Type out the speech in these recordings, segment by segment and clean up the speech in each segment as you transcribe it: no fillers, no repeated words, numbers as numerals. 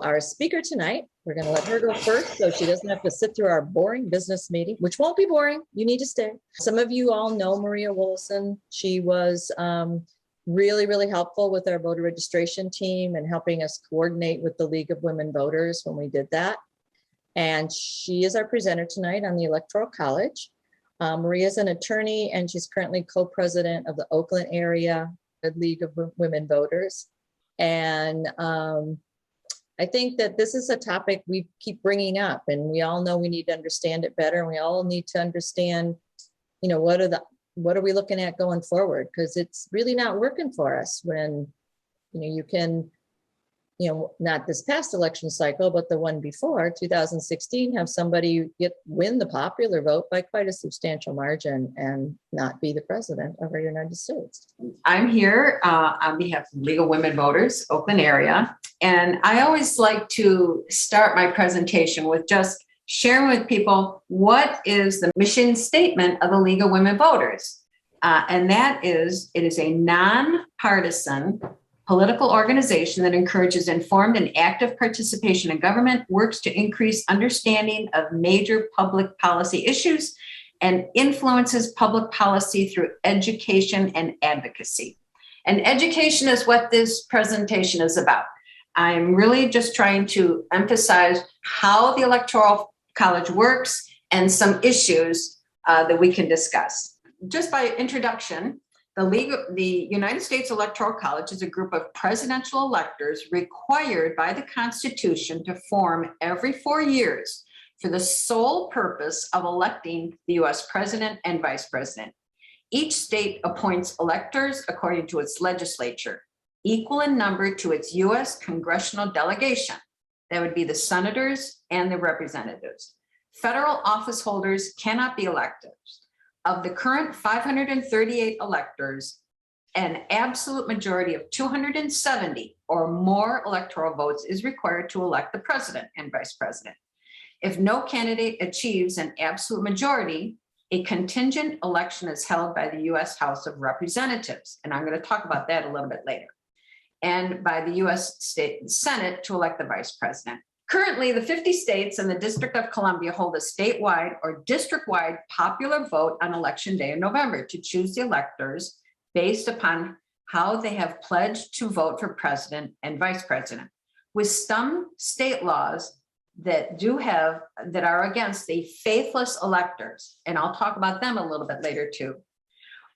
Our speaker tonight, we're going to let her go first so she doesn't have to sit through our boring business meeting, which won't be boring. You need to stay. Some of you all know Maria Moloson. She was really, really helpful with our voter registration team and helping us coordinate with the League of Women Voters when we did that. And she is our presenter tonight on the Electoral College. Maria is an attorney and she's currently co-president of the Oakland area League of Women Voters. And I think that this is a topic we keep bringing up, and we all know we need to understand it better. And we all need to understand, what are we looking at going forward? Because it's really not working for us when, you can, not this past election cycle, but the one before 2016, have somebody win the popular vote by quite a substantial margin and not be the president of our United States. I'm here on behalf of League of Women Voters, Oakland area. And I always like to start my presentation with just sharing with people what is the mission statement of the League of Women Voters. And that is, it is a nonpartisan political organization that encourages informed and active participation in government, works to increase understanding of major public policy issues, and influences public policy through education and advocacy. And education is what this presentation is about. I'm really just trying to emphasize how the Electoral College works and some issues that we can discuss. Just by introduction, the United States Electoral College is a group of presidential electors required by the Constitution to form every 4 years for the sole purpose of electing the U.S. president and vice president. Each state appoints electors according to its legislature, equal in number to its U.S. congressional delegation. That would be the senators and the representatives. Federal office holders cannot be elected. Of the current 538 electors, an absolute majority of 270 or more electoral votes is required to elect the president and vice president. If no candidate achieves an absolute majority, a contingent election is held by the U.S. House of Representatives, and I'm going to talk about that a little bit later, and by the U.S. State Senate to elect the vice president. Currently, the 50 states and the District of Columbia hold a statewide or district-wide popular vote on Election Day in November to choose the electors based upon how they have pledged to vote for president and vice president, with some state laws that are against the faithless electors, and I'll talk about them a little bit later too.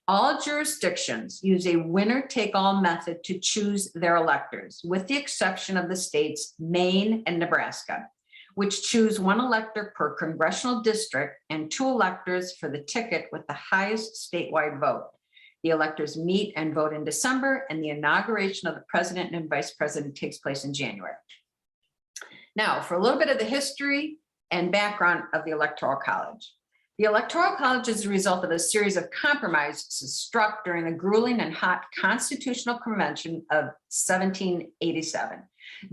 All jurisdictions use a winner-take-all method to choose their electors, with the exception of the states Maine and Nebraska, which choose one elector per congressional district and 2 electors for the ticket with the highest statewide vote. The electors meet and vote in December, and the inauguration of the president and vice president takes place in January. Now, for a little bit of the history and background of the Electoral College. The Electoral College is a result of a series of compromises struck during the grueling and hot Constitutional Convention of 1787.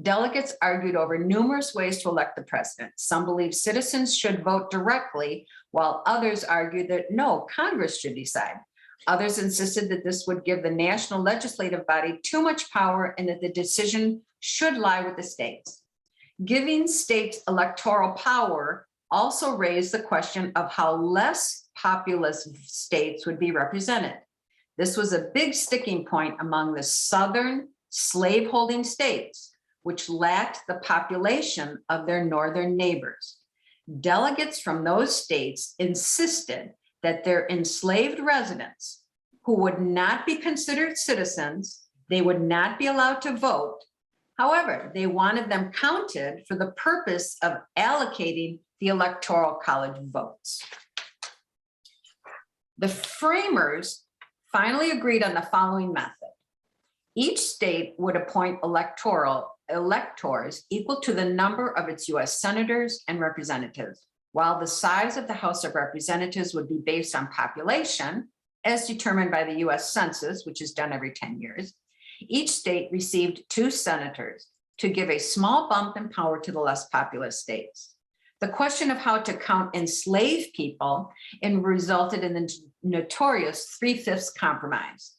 Delegates argued over numerous ways to elect the president. Some believed citizens should vote directly, while others argued that no, Congress should decide. Others insisted that this would give the national legislative body too much power and that the decision should lie with the states. Giving states electoral power also raised the question of how less populous states would be represented. This was a big sticking point among the southern slaveholding states, which lacked the population of their northern neighbors. Delegates from those states insisted that their enslaved residents, who would not be considered citizens, they would not be allowed to vote. However, they wanted them counted for the purpose of allocating the Electoral College votes. The framers finally agreed on the following method. Each state would appoint electors equal to the number of its U.S. senators and representatives, while the size of the House of Representatives would be based on population, as determined by the U.S. Census, which is done every 10 years. Each state received 2 senators to give a small bump in power to the less populous states. The question of how to count enslaved people resulted in the notorious 3/5 compromise.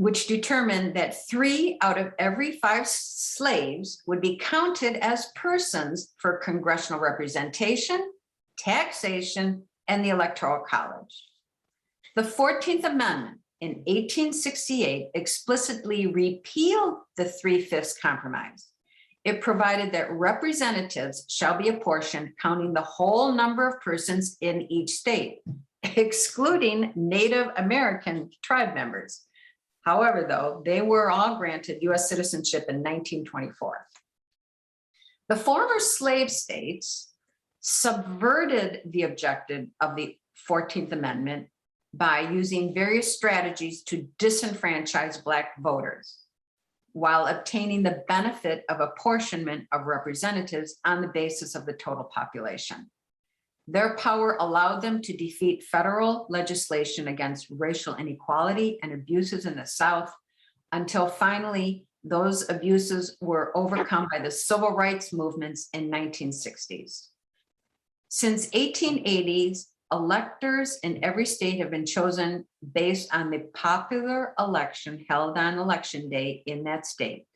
which determined that 3 out of every 5 slaves would be counted as persons for congressional representation, taxation, and the Electoral College. The 14th Amendment in 1868 explicitly repealed the 3/5 compromise. It provided that representatives shall be apportioned counting the whole number of persons in each state, excluding Native American tribe members. However, though, they were all granted U.S. citizenship in 1924. The former slave states subverted the objective of the 14th Amendment by using various strategies to disenfranchise Black voters while obtaining the benefit of apportionment of representatives on the basis of the total population. Their power allowed them to defeat federal legislation against racial inequality and abuses in the South until finally those abuses were overcome by the civil rights movements in 1960s. Since 1880s, electors in every state have been chosen based on the popular election held on election day in that state.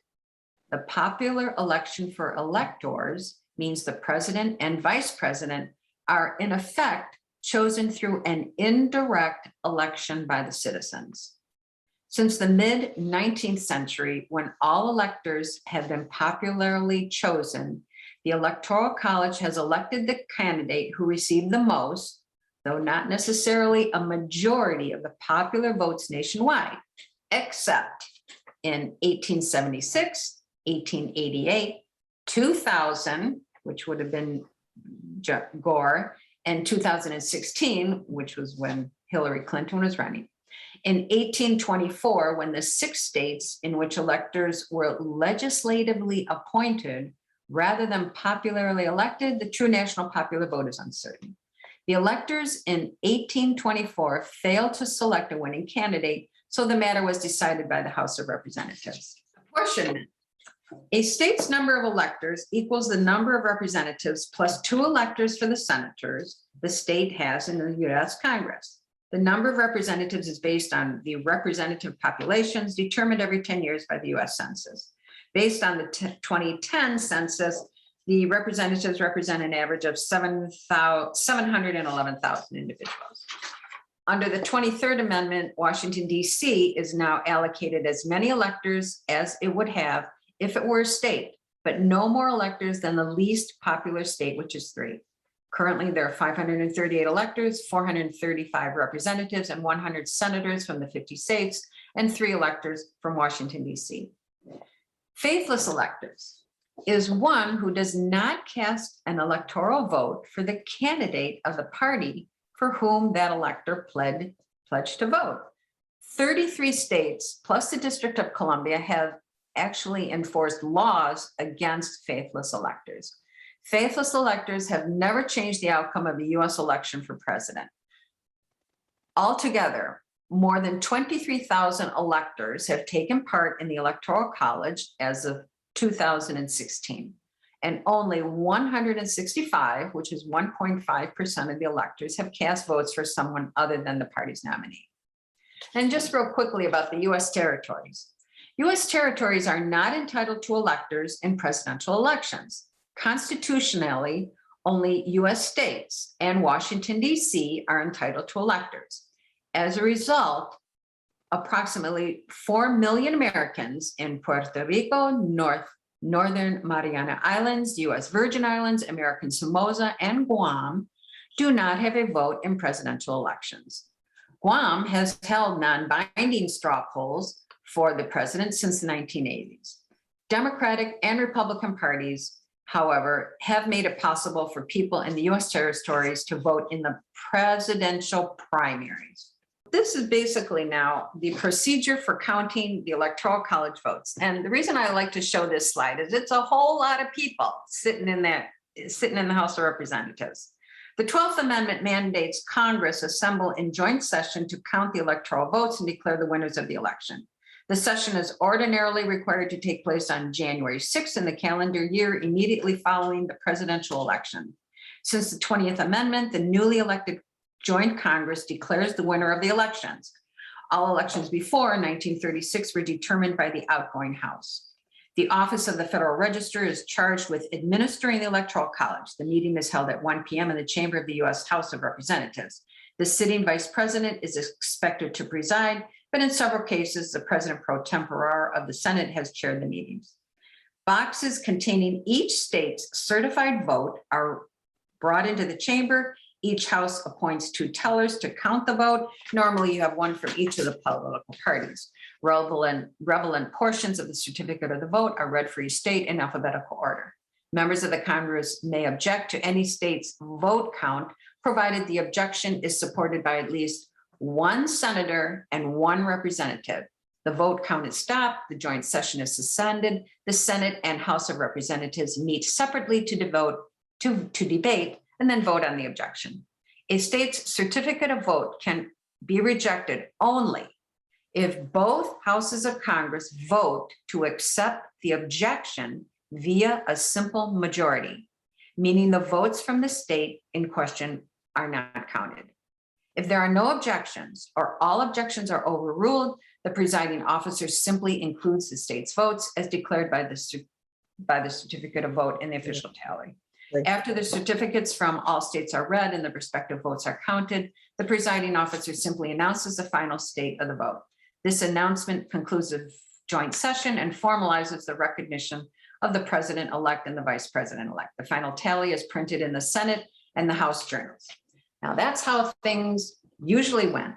The popular election for electors means the president and vice president are in effect chosen through an indirect election by the citizens. Since the mid-19th century, when all electors have been popularly chosen, the Electoral College has elected the candidate who received the most, though not necessarily a majority of the popular votes nationwide, except in 1876, 1888, 2000, which would have been Gore, and 2016, which was when Hillary Clinton was running. In 1824, when the 6 states in which electors were legislatively appointed rather than popularly elected, the true national popular vote is uncertain. The electors in 1824 failed to select a winning candidate, so the matter was decided by the House of Representatives. Apportionment. A state's number of electors equals the number of representatives plus 2 electors for the senators the state has in the U.S. Congress. The number of representatives is based on the representative populations determined every 10 years by the U.S. Census. Based on the 2010 census, the representatives represent an average of 711,000 individuals. Under the 23rd Amendment, Washington, D.C. is now allocated as many electors as it would have if it were a state, but no more electors than the least popular state, which is 3. Currently, there are 538 electors, 435 representatives, and 100 senators from the 50 states, and 3 electors from Washington, D.C. Faithless electors is one who does not cast an electoral vote for the candidate of the party for whom that elector pledged to vote. 33 states plus the District of Columbia have actually enforced laws against faithless electors. Faithless electors have never changed the outcome of the U.S. election for president. Altogether, more than 23,000 electors have taken part in the Electoral College as of 2016, and only 165, which is 1.5% of the electors, have cast votes for someone other than the party's nominee. And just real quickly about the U.S. territories. U.S. territories are not entitled to electors in presidential elections. Constitutionally, only U.S. states and Washington, D.C. are entitled to electors. As a result, approximately 4 million Americans in Puerto Rico, Northern Mariana Islands, U.S. Virgin Islands, American Samoa, and Guam do not have a vote in presidential elections. Guam has held non-binding straw polls for the president since the 1980s. Democratic and Republican parties, however, have made it possible for people in the U.S. territories to vote in the presidential primaries. This is basically now the procedure for counting the Electoral College votes. And the reason I like to show this slide is it's a whole lot of people sitting in the House of Representatives. The 12th Amendment mandates Congress assemble in joint session to count the electoral votes and declare the winners of the election. The session is ordinarily required to take place on January 6th in the calendar year immediately following the presidential election. Since the 20th Amendment, the newly elected Joint Congress declares the winner of the elections. All elections before 1936 were determined by the outgoing House. The Office of the Federal Register is charged with administering the Electoral College. The meeting is held at 1 p.m. in the chamber of the U.S. House of Representatives. The sitting vice president is expected to preside, but in several cases, the president pro tempore of the Senate has chaired the meetings. Boxes containing each state's certified vote are brought into the chamber. Each house appoints 2 tellers to count the vote. Normally, you have one from each of the political parties. Relevant portions of the certificate of the vote are read for each state in alphabetical order. Members of the Congress may object to any state's vote count, provided the objection is supported by at least 1 senator and 1 representative. The vote count is stopped, the joint session is suspended, the Senate and House of Representatives meet separately to debate and then vote on the objection. A state's certificate of vote can be rejected only if both houses of Congress vote to accept the objection via a simple majority, meaning the votes from the state in question are not counted. If there are no objections or all objections are overruled, the presiding officer simply includes the state's votes as declared by the certificate of vote in the official tally. Right. After the certificates from all states are read and the respective votes are counted, the presiding officer simply announces the final state of the vote. This announcement concludes the joint session and formalizes the recognition of the president-elect and the vice president-elect. The final tally is printed in the Senate and the House journals. Now, that's how things usually went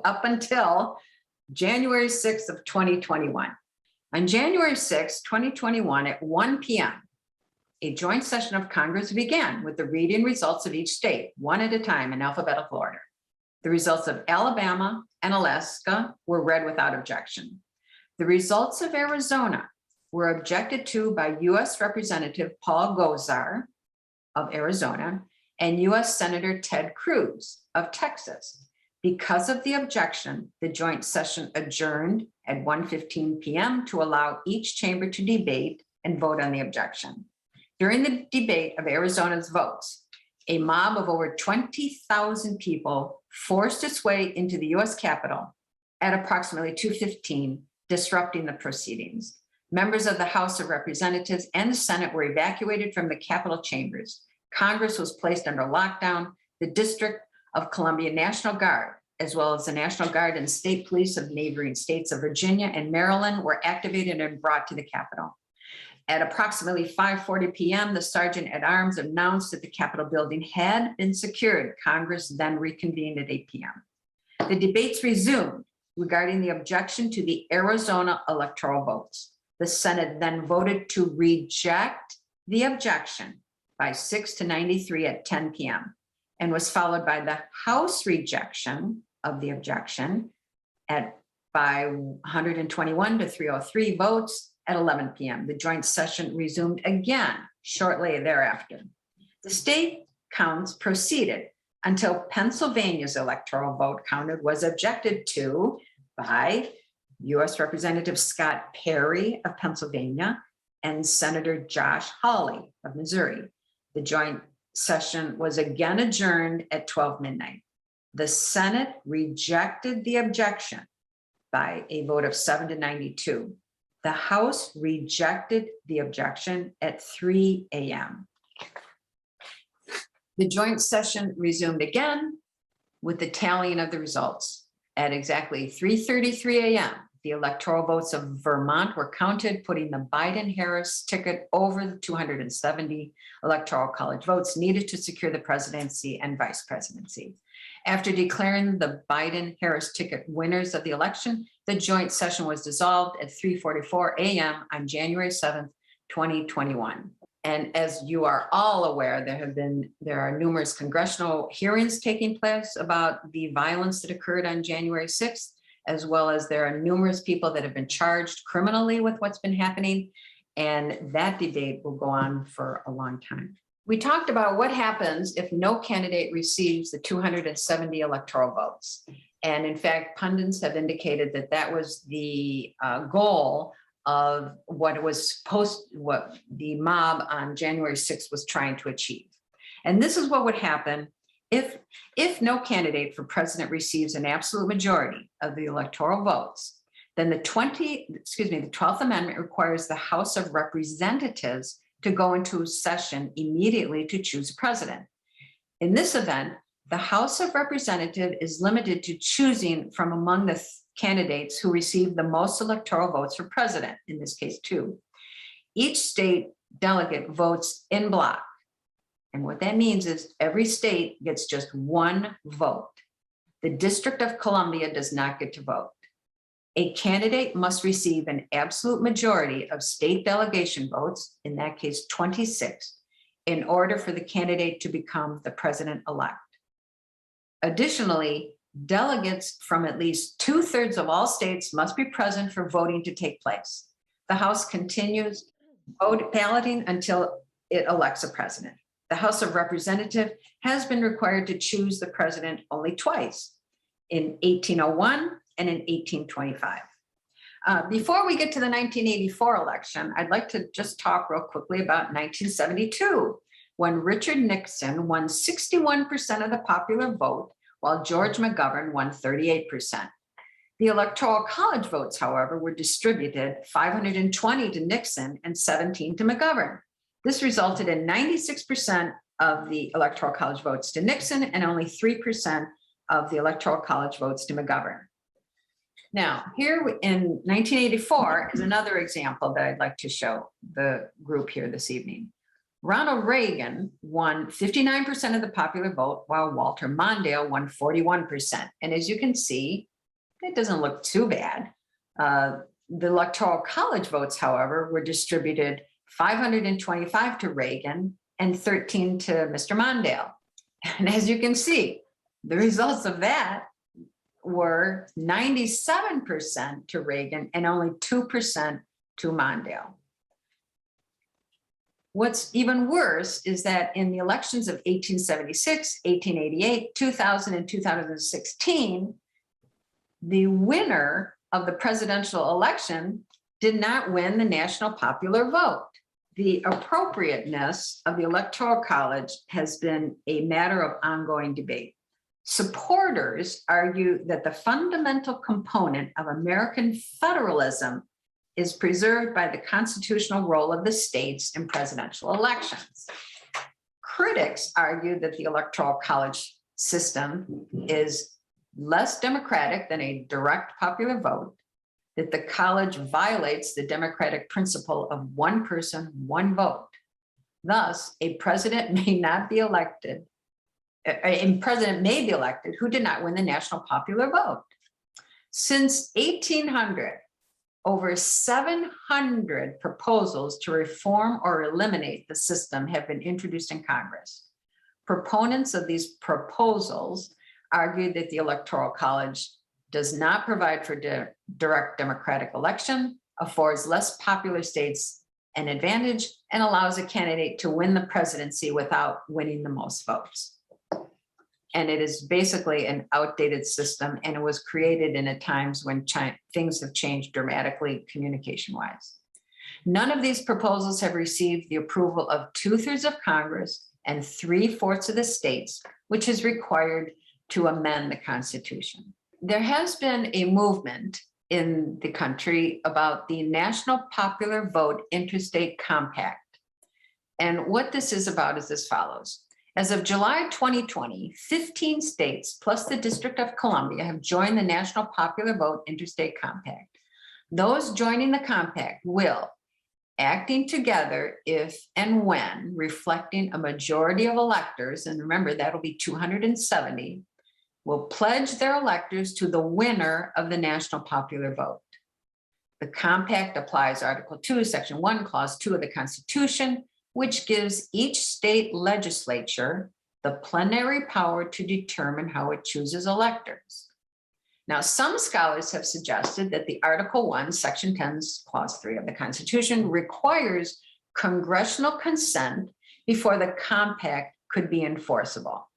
up until January 6th of 2021. On January 6th, 2021 at 1 p.m., a joint session of Congress began with the reading results of each state, one at a time in alphabetical order. The results of Alabama and Alaska were read without objection. The results of Arizona were objected to by U.S. Representative Paul Gosar of Arizona and U.S. Senator Ted Cruz of Texas. Because of the objection, the joint session adjourned at 1:15 p.m. to allow each chamber to debate and vote on the objection. During the debate of Arizona's votes, a mob of over 20,000 people forced its way into the U.S. Capitol at approximately 2:15, disrupting the proceedings. Members of the House of Representatives and the Senate were evacuated from the Capitol chambers. Congress was placed under lockdown. The District of Columbia National Guard, as well as the National Guard and state police of neighboring states of Virginia and Maryland, were activated and brought to the Capitol. At approximately 5:40 p.m., the Sergeant at Arms announced that the Capitol building had been secured. Congress then reconvened at 8 p.m. The debates resumed regarding the objection to the Arizona electoral votes. The Senate then voted to reject the objection by 6-93 at 10 p.m. and was followed by the House rejection of the objection by 121-303 votes at 11 p.m. The joint session resumed again shortly thereafter. The state counts proceeded until Pennsylvania's electoral vote counted was objected to by U.S. Representative Scott Perry of Pennsylvania and Senator Josh Hawley of Missouri. The joint session was again adjourned at 12 midnight. The Senate rejected the objection by a vote of 7-92. The House rejected the objection at 3 a.m. The joint session resumed again with the tallying of the results. At exactly 3:33 a.m., the electoral votes of Vermont were counted, putting the Biden-Harris ticket over the 270 Electoral College votes needed to secure the presidency and vice presidency. After declaring the Biden-Harris ticket winners of the election, the joint session was dissolved at 3:44 a.m. on January 7th, 2021. And as you are all aware, there are numerous congressional hearings taking place about the violence that occurred on January 6th, as well as there are numerous people that have been charged criminally with what's been happening. And that debate will go on for a long time. We talked about what happens if no candidate receives the 270 electoral votes. And in fact, pundits have indicated that that was the goal of what the mob on January 6th was trying to achieve. And this is what would happen If no candidate for president receives an absolute majority of the electoral votes, then the 12th Amendment requires the House of Representatives to go into session immediately to choose a president. In this event, the House of Representatives is limited to choosing from among the candidates who receive the most electoral votes for president, in this case, 2. Each state delegate votes in block. And what that means is every state gets just 1 vote. The District of Columbia does not get to vote. A candidate must receive an absolute majority of state delegation votes, in that case 26, in order for the candidate to become the president-elect. Additionally, delegates from at least 2/3 of all states must be present for voting to take place. The House continues balloting until it elects a president. The House of Representatives has been required to choose the president only twice, in 1801 and in 1825. Before we get to the 1984 election, I'd like to just talk real quickly about 1972, when Richard Nixon won 61% of the popular vote, while George McGovern won 38%. The Electoral College votes, however, were distributed 520 to Nixon and 17 to McGovern. This resulted in 96% of the Electoral College votes to Nixon and only 3% of the Electoral College votes to McGovern. Now, here in 1984 is another example that I'd like to show the group here this evening. Ronald Reagan won 59% of the popular vote, while Walter Mondale won 41%. And as you can see, it doesn't look too bad. The Electoral College votes, however, were distributed 525 to Reagan and 13 to Mr. Mondale. And as you can see, the results of that were 97% to Reagan and only 2% to Mondale. What's even worse is that in the elections of 1876, 1888, 2000, and 2016, the winner of the presidential election did not win the national popular vote. The appropriateness of the Electoral College has been a matter of ongoing debate. Supporters argue that the fundamental component of American federalism is preserved by the constitutional role of the states in presidential elections. Critics argue that the Electoral College system is less democratic than a direct popular vote, that the college violates the democratic principle of 1 person, 1 vote. Thus, a president may not be elected, a president may be elected who did not win the national popular vote. Since 1800, over 700 proposals to reform or eliminate the system have been introduced in Congress. Proponents of these proposals argue that the Electoral College does not provide for direct democratic election, affords less popular states an advantage, and allows a candidate to win the presidency without winning the most votes. And it is basically an outdated system, and it was created in a times when things have changed dramatically communication-wise. None of these proposals have received the approval of 2/3 of Congress and 3/4 of the states, which is required to amend the Constitution. There has been a movement in the country about the National Popular Vote Interstate Compact. And what this is about is as follows. As of July 2020, 15 states plus the District of Columbia have joined the National Popular Vote Interstate Compact. Those joining the compact will, acting together if and when reflecting a majority of electors, and remember that'll be 270, will pledge their electors to the winner of the national popular vote. The compact applies Article 2, Section 1, Clause 2 of the Constitution, which gives each state legislature the plenary power to determine how it chooses electors. Now, some scholars have suggested that the Article 1, Section 10, Clause 3 of the Constitution requires congressional consent before the compact could be enforceable.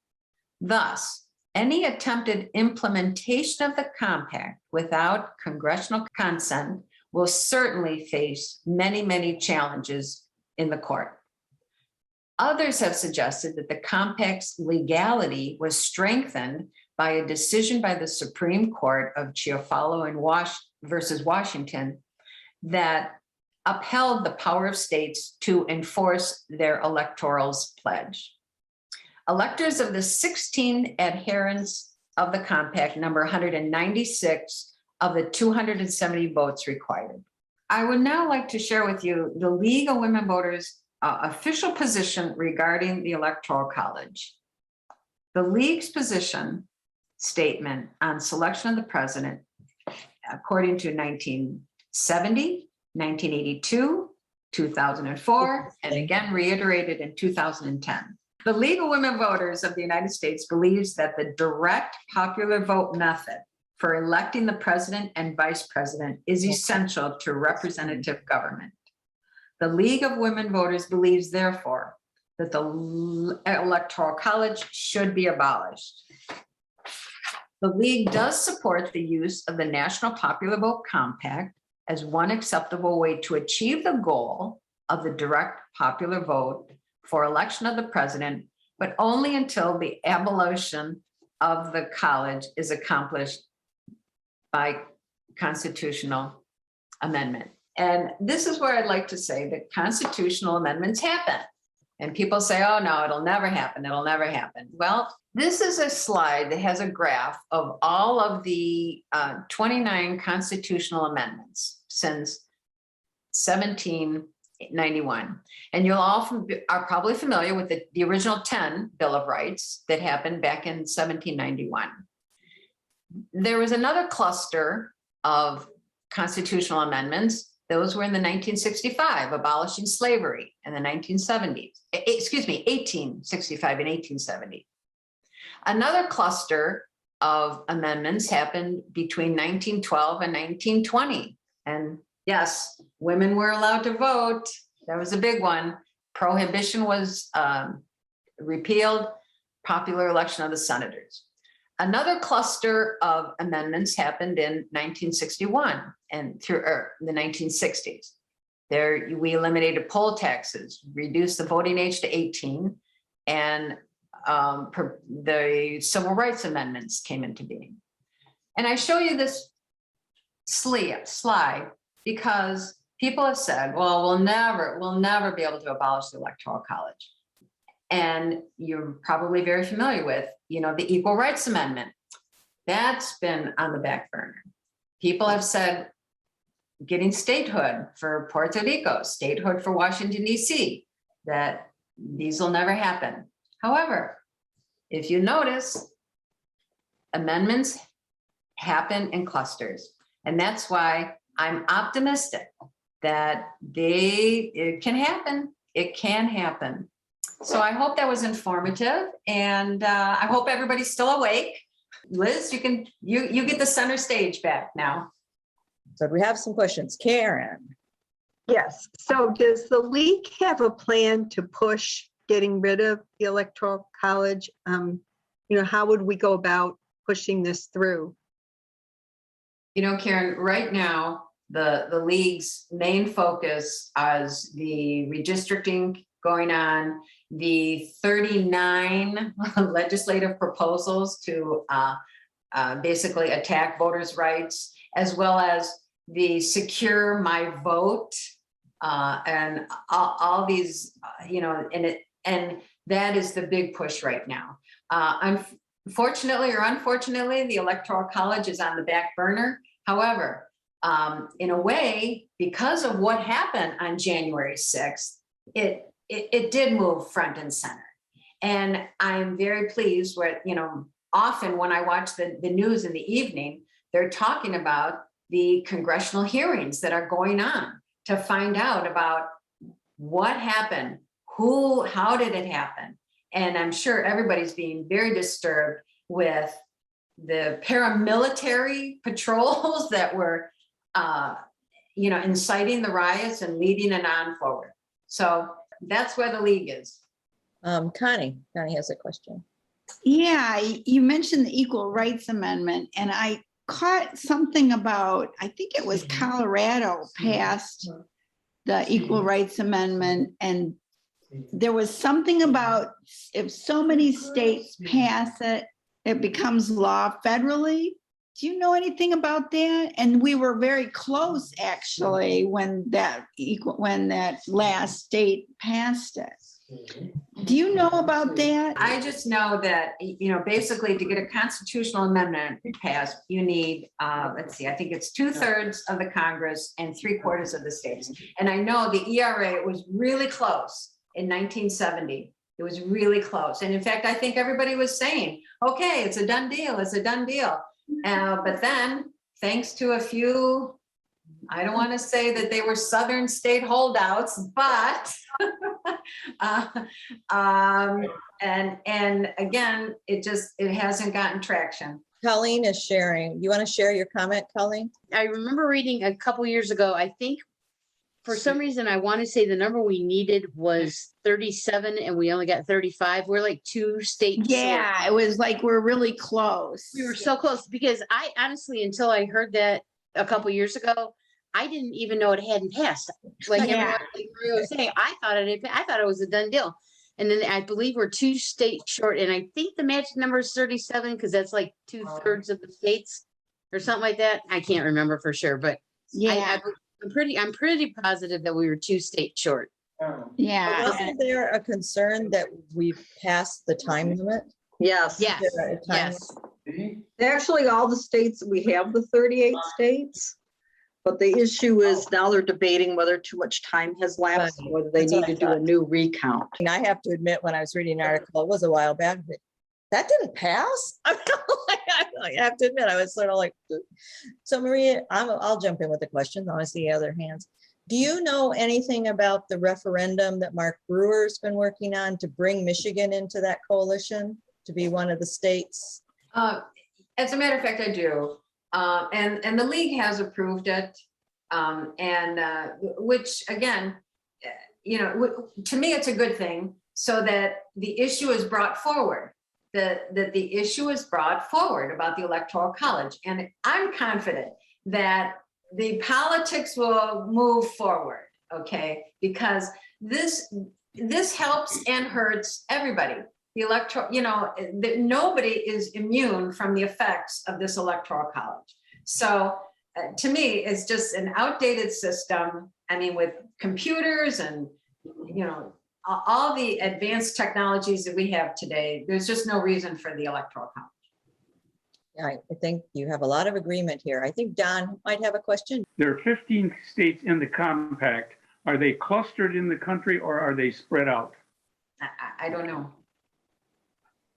Thus, any attempted implementation of the compact without congressional consent will certainly face many, many challenges in the court. Others have suggested that the compact's legality was strengthened by a decision by the Supreme Court of Chiafalo and versus Washington that upheld the power of states to enforce their electoral's pledge. Electors of the 16 adherents of the compact number 196 of the 270 votes required. I would now like to share with you the League of Women Voters' official position regarding the Electoral College. The League's position statement on selection of the president, according to 1970, 1982, 2004, and again reiterated in 2010. The League of Women Voters of the United States believes that the direct popular vote method for electing the president and vice president is essential to representative government. The League of Women Voters believes, therefore, that the Electoral College should be abolished. The League does support the use of the National Popular Vote Compact as one acceptable way to achieve the goal of the direct popular vote for election of the president, but only until the abolition of the college is accomplished by constitutional amendment. And this is where I'd like to say that constitutional amendments happen. And people say, oh, no, it'll never happen. It'll never happen. Well, this is a slide that has a graph of all of the 29 constitutional amendments since 1791. And you'll all are probably familiar with the original 10 Bill of Rights that happened back in 1791. There was another cluster of constitutional amendments. Those were in the 1965, abolishing slavery in the 1865 and 1870. Another cluster of amendments happened between 1912 and 1920. And yes, women were allowed to vote. That was a big one. Prohibition was repealed, popular election of the senators. Another cluster of amendments happened in 1961 and through the 1960s. There, we eliminated poll taxes, reduced the voting age to 18, and the civil rights amendments came into being. And I show you this slide because people have said, well, we'll never be able to abolish the Electoral College. And you're probably very familiar with, the Equal Rights Amendment. That's been on the back burner. People have said getting statehood for Puerto Rico, statehood for Washington, D.C., that these will never happen. However, if you notice, amendments happen in clusters. And that's why I'm optimistic that it can happen. It can happen. So I hope that was informative, and I hope everybody's still awake. Liz, you get the center stage back now. So we have some questions. Karen. Yes. So does the league have a plan to push getting rid of the Electoral College? How would we go about pushing this through? Karen, right now, the league's main focus is the redistricting going on, the 39 legislative proposals to basically attack voters' rights, as well as the Secure My Vote, and all these, and that is the big push right now. Unfortunately or unfortunately, the Electoral College is on the back burner. However, in a way, because of what happened on January 6th, it did move front and center. And I'm very pleased with, often when I watch the news in the evening, they're talking about the congressional hearings that are going on to find out about what happened, how did it happen? And I'm sure everybody's being very disturbed with the paramilitary patrols that were, inciting the riots and leading it on forward. So that's where the league is. Connie has a question. Yeah, you mentioned the Equal Rights Amendment, and I caught something about, I think it was Colorado passed the Equal Rights Amendment, and there was something about if so many states pass it, it becomes law federally. Do you know anything about that? And we were very close actually when that last state passed it. Do you know about that? I just know that, basically to get a constitutional amendment passed, you need, let's see, I think it's 2/3 of the Congress and 3/4 of the states. And I know the ERA was really close in 1970. It was really close. And in fact, I think everybody was saying, okay, it's a done deal. It's a done deal. But then thanks to a few, I don't want to say that they were Southern state holdouts, but and again, it hasn't gotten traction. Colleen is sharing. You want to share your comment, Colleen? I remember reading a couple years ago, I think for some reason, I want to say the number we needed was 37 and we only got 35. We're like 2 states. Yeah, it was like we're really close. We were so close because I honestly, until I heard that a couple years ago, I didn't even know it hadn't passed. Like, Yeah. like Maria was saying, I thought it was a done deal. And then I believe we're 2 states short. And I think the magic number is 37 because that's like 2/3 of the states or something like that. I can't remember for sure, but Yeah, I'm pretty positive that we were 2 states short. yeah. Wasn't there a concern that we passed the time limit? Yes. Yes, Is there a time yes. Actually, all the states, we have the 38 states. But the issue is now they're debating whether too much time has lapsed, Right. whether they That's need what to I do a thought. new recount. And I have to admit, when I was reading an article, it was a while back, but that didn't pass. I have to admit, I was sort of like, so Maria, I'll jump in with the question. I want to see other hands. Do you know anything about the referendum that Mark Brewer's been working on to bring Michigan into that coalition to be one of the states? As a matter of fact, I do. And the league has approved it. Which again, to me, it's a good thing so that the issue is brought forward, that the issue is brought forward about the Electoral College. And I'm confident that the politics will move forward, okay? Because this helps and hurts everybody. The electoral, nobody is immune from the effects of this Electoral College. So to me, it's just an outdated system. I mean, with computers and, all the advanced technologies that we have today, there's just no reason for the Electoral College. I think you have a lot of agreement here. I think Don might have a question. There are 15 states in the compact. Are they clustered in the country or are they spread out? I don't know.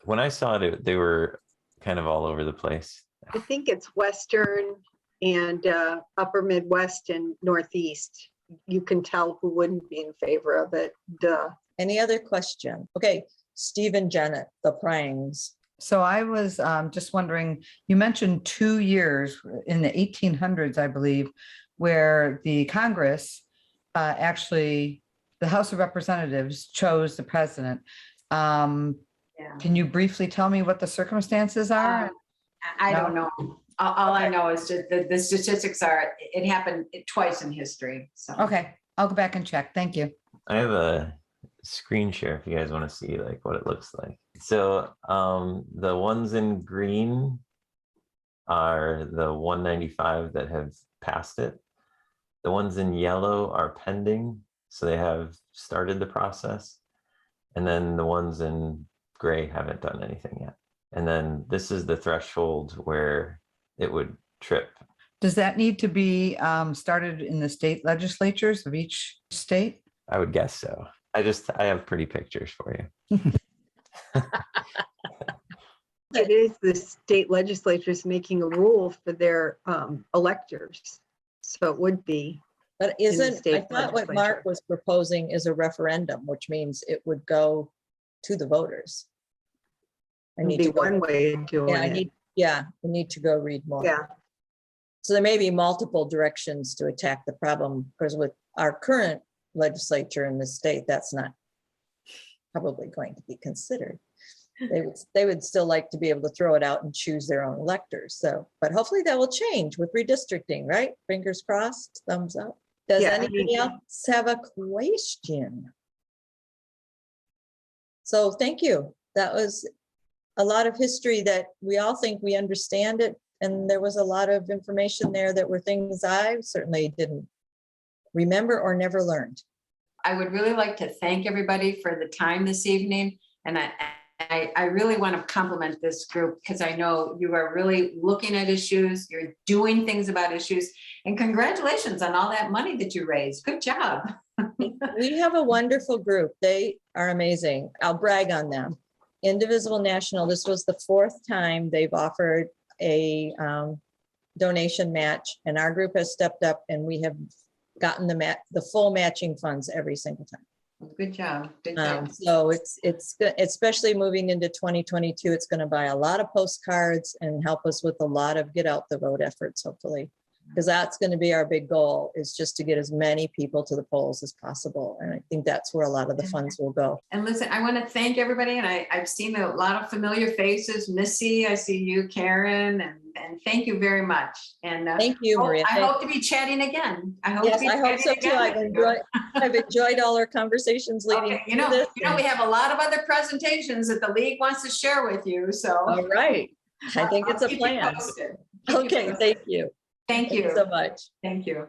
When I saw it, they were kind of all over the place. I think it's Western and Upper Midwest and Northeast. You can tell who wouldn't be in favor of it. Duh. Any other question? Okay, Stephen Jennett, the Prangs. So I was just wondering, you mentioned 2 years in the 1800s, I believe, where the Congress actually, the House of Representatives chose the president. Can you briefly tell me what the circumstances are? I don't know. All I know is just the statistics are, it happened twice in history. So. Okay, I'll go back and check. Thank you. I have a screen share if you guys want to see like what it looks like. So the ones in green are the 195 that have passed it. The ones in yellow are pending, so they have started the process. And then the ones in gray haven't done anything yet. And then this is the threshold where it would trip. Does that need to be started in the state legislatures of each state? I would guess so. I have pretty pictures for you. It is the state legislatures making a rule for their electors. So it would be. But the isn't, I state thought what legislature. Mark was proposing is a referendum, which means it would go to the voters. I need Be to go, one way of doing it. I need to go read more. Yeah. So there may be multiple directions to attack the problem, because with our current legislature in the state, that's not probably going to be considered. They would still like to be able to throw it out and choose their own electors. So, but hopefully that will change with redistricting, right? Fingers crossed, thumbs up. Does Yeah, I anybody mean- else have a question? So thank you. That was a lot of history that we all think we understand it. And there was a lot of information there that were things I certainly didn't remember or never learned. I would really like to thank everybody for the time this evening. And I really want to compliment this group because I know you are really looking at issues, you're doing things about issues, and congratulations on all that money that you raised. Good job. We have a wonderful group. They are amazing. I'll brag on them. Indivisible National, this was the fourth time they've offered a donation match, and our group has stepped up and we have gotten the full matching funds every single time. Good job. Good job. So it's especially moving into 2022, it's going to buy a lot of postcards and help us with a lot of get out the vote efforts, hopefully, because that's going to be our big goal, is just to get as many people to the polls as possible. And I think that's where a lot of the funds will go. And listen, I want to thank everybody. And I've seen a lot of familiar faces. Missy, I see you, Karen, and thank you very much. And Thank you, Maria. I hope to be chatting again. Yes, I hope so too. I've enjoyed all our conversations leading. Okay, you know, we have a lot of other presentations that the league wants to share with you. So All right. I think it's a I'll keep you plan. posted. Okay, thank you. Thank you so much. Thank you.